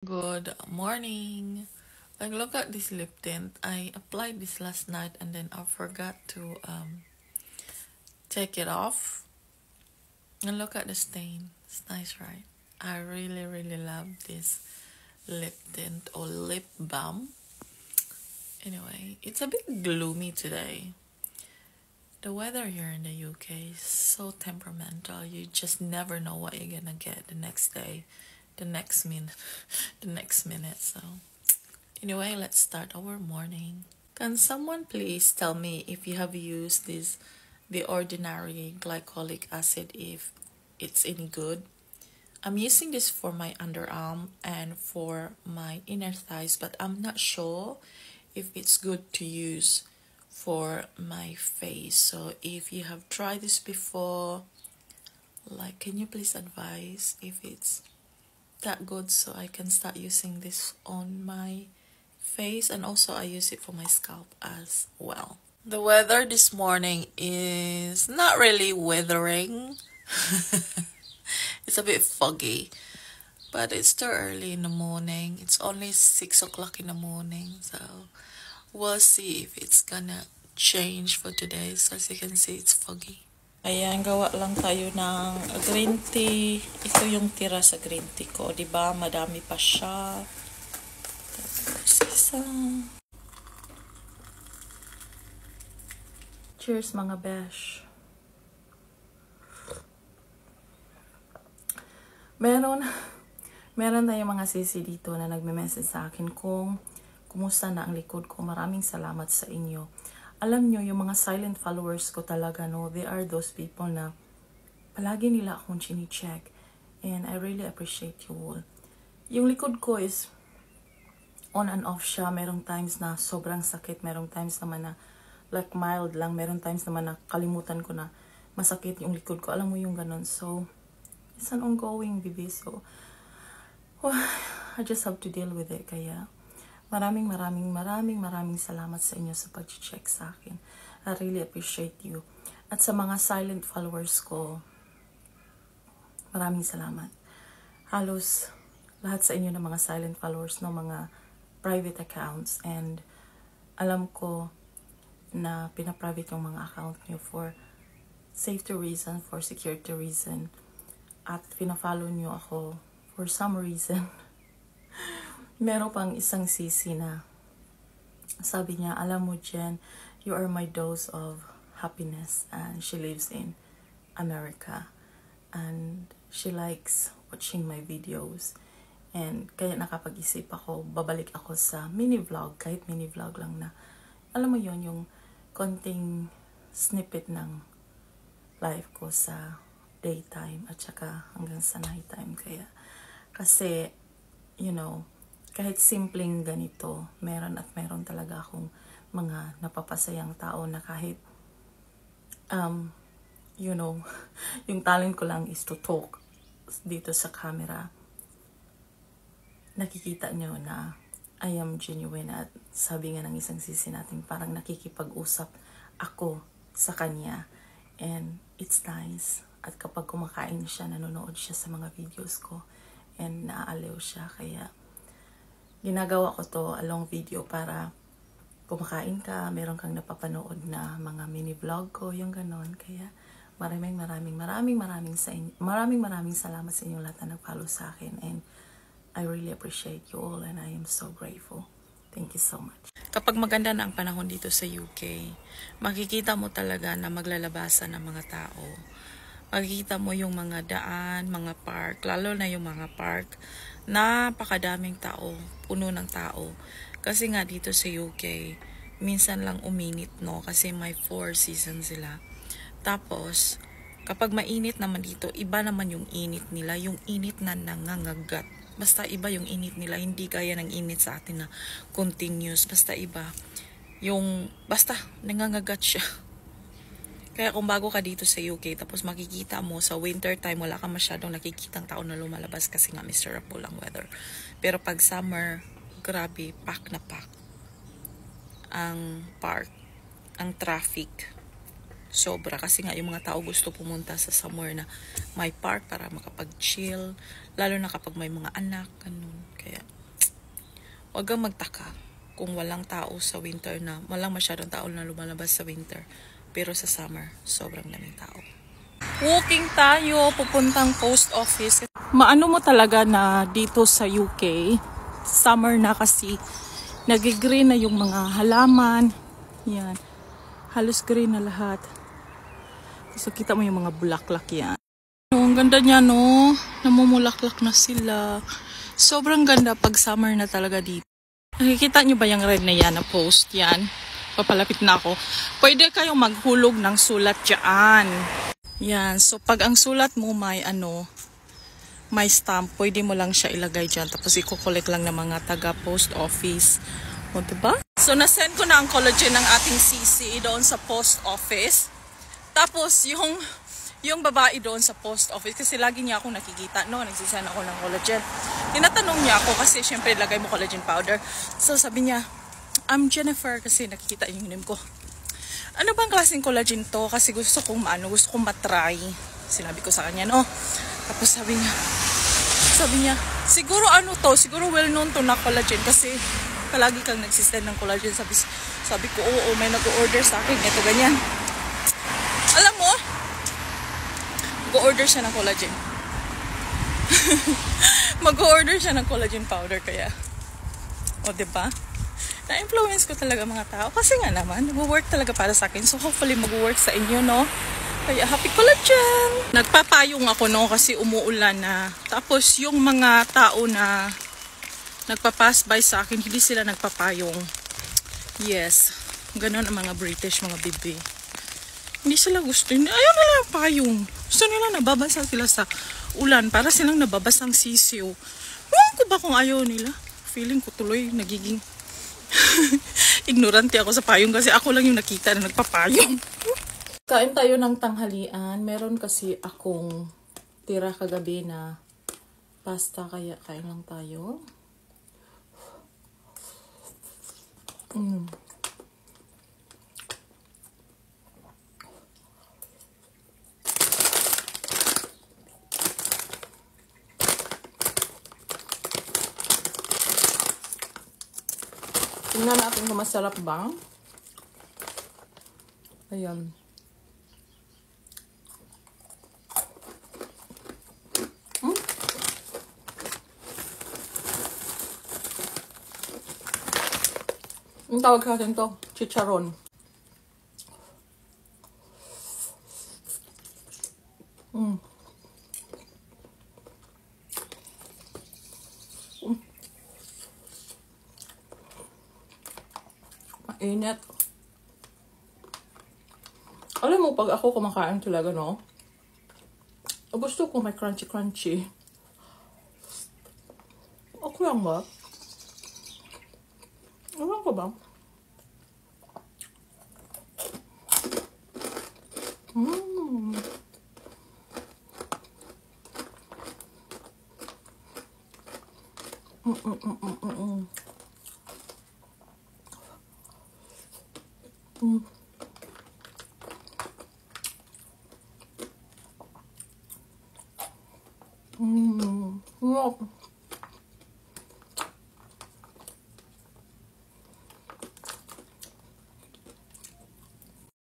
Good morning. Like, look at this lip tint. I applied this last night and then I forgot to take it off. And look at the stain. It's nice, right? I really love this lip tint or lip balm. Anyway, it's a bit gloomy today. The weather here in the UK is so temperamental. You just never know what you're gonna get the next day, the next minute, the next minute. So anyway, let's start our morning. Can someone please tell me if you have used the ordinary glycolic acid, if it's any good? I'm using this for my underarm and for my inner thighs, but I'm not sure if it's good to use for my face. So if you have tried this before, like, can you please advise if it's that good so I can start using this on my face, and also I use it for my scalp as well. The weather this morning is not really weathering. It's a bit foggy, but it's still early in the morning. It's only 6 o'clock in the morning, so we'll see if it's gonna change for today. So as you can see, it's foggy. Ayan, gawa lang tayo ng green tea. Ito yung tira sa green tea ko. Diba? Madami pa siya. Tapos isa. Cheers mga besh. Meron tayong mga sisi dito na nagme-message sa akin kung kumusta na ang likod ko. Maraming salamat sa inyo. Alam nyo, yung mga silent followers ko talaga, no, they are those people na palagi nila akong chine-check. And I really appreciate you all. Yung likod ko is on and off siya. Merong times na sobrang sakit. Merong times naman na like mild lang. Merong times naman na kalimutan ko na masakit yung likod ko. Alam mo yung ganun. So, it's an ongoing baby. So, I just have to deal with it. Kaya, maraming salamat sa inyo sa pag-check sa akin. I really appreciate you. At sa mga silent followers ko, maraming salamat. Halos lahat sa inyo ng mga silent followers, no, mga private accounts. And alam ko na pinaprivate yung mga account nyo for safety reason, for security reason. At pinafollow nyo ako for some reason. Meron pang isang sisi na sabi niya, alam mo Jen, you are my dose of happiness, and she lives in America and she likes watching my videos, and kaya nakapag-isip ako, babalik ako sa mini vlog, kahit mini vlog lang na, alam mo yon, yung konting snippet ng life ko sa daytime at saka hanggang sa nighttime. Kaya kasi you know, kahit simpleng ganito, meron talaga akong mga napapasayang tao na kahit, you know, yung talent ko lang is to talk dito sa camera. Nakikita nyo na I am genuine, at sabi nga ng isang sisi natin, parang nakikipag-usap ako sa kanya. And it's nice. At kapag kumakain siya, nanonood siya sa mga videos ko, and naaaliw siya. Kaya ginagawa ko to along video para kumakain ka, meron kang napapanood na mga mini vlog ko, yung ganon. Kaya maraming salamat sa inyo lahat na nag-follow sa akin, and I really appreciate you all, and I am so grateful. Thank you so much. Kapag maganda na ang panahon dito sa UK, makikita mo talaga na maglalabasan ng mga tao. Makikita mo yung mga daan, mga park, lalo na yung mga park, napakadaming tao, puno ng tao. Kasi nga dito sa UK, minsan lang uminit, no? Kasi may 4 seasons sila. Tapos, kapag mainit naman dito, iba naman yung init nila, yung init na nangangagat. Basta iba yung init nila, hindi kaya ng init sa atin na continuous. Basta iba. Basta nangangagat siya. Kaya kung bago ka dito sa UK, tapos makikita mo sa winter time, wala ka masyadong nakikitang tao na lumalabas kasi nga miserable ang weather. Pero pag summer, grabe, pack na pack ang park, ang traffic. Sobra. Kasi nga yung mga tao gusto pumunta sa somewhere na may park para makapag-chill. Lalo na kapag may mga anak. Ganun. Kaya, wag kang magtaka kung walang tao sa winter na, walang masyadong tao na lumalabas sa winter. Pero sa summer, sobrang daming tao. Walking tayo, pupuntang post office. Maano mo talaga na dito sa UK, summer na kasi, nag-green na yung mga halaman. Yan. Halos green na lahat. So, kita mo yung mga bulaklak yan. Ang ganda niya, no? Namumulaklak na sila. Sobrang ganda pag summer na talaga dito. Nakikita nyo ba yung red na yan na post? Yan. Papalapit na ako. Pwede kayong maghulog ng sulat dyan. Yan. So, pag ang sulat mo may may stamp, pwede mo lang siya ilagay dyan. Tapos, i-collect lang ng mga taga post office. O, diba? So, nasend ko na ang collagen ng ating CC doon sa post office. Tapos, yung babae doon sa post office, kasi lagi niya akong nakikita, no? Nagsisend ako ng collagen. Tinatanong niya ako, kasi syempre, lagay mo collagen powder. So, sabi niya, I'm Jennifer, kasi nakikita yung name ko. Ano bang klaseng collagen to? Kasi gusto kong matry. Sinabi ko sa kanya, no? Tapos sabi niya, siguro ano to? Siguro well known to na collagen, kasi palagi kang nagsisend ng collagen. Sabi ko, oo, may nag-order sa akin. Ito, ganyan. Alam mo, mag-order siya ng collagen. Mag-order siya ng collagen powder, kaya. O, diba? Na-influence ko talaga mga tao. Kasi nga naman, nag-work talaga para sa akin. So, hopefully, mag-work sa inyo, no? Kaya, happy collagen! Nagpapayong ako, no? Kasi umuulan na. Tapos, yung mga tao na nagpa-pass by sa akin, hindi sila nagpapayong. Yes. Ganon ang mga British, mga bibi. Hindi sila gusto. Ayaw nila ang payong. Gusto nila nababasa sila sa ulan. Para silang nababasang sisiw. Ewan ko ba kung ayaw nila? Feeling ko tuloy nagiging ignorante ako sa payong kasi ako lang yung nakita na nagpapayong. Kain tayo ng tanghalian. Meron kasi akong tira kagabi na pasta, kaya kain lang tayo. Tingnan natin kung masarap ba. Ayan. Ang tawag sa atin to, chicharon. Mainit. Alam mo, pag ako kumakain talaga, no? Gusto ko may crunchy-crunchy. Okay lang ba? Ewan ko ba? Wow.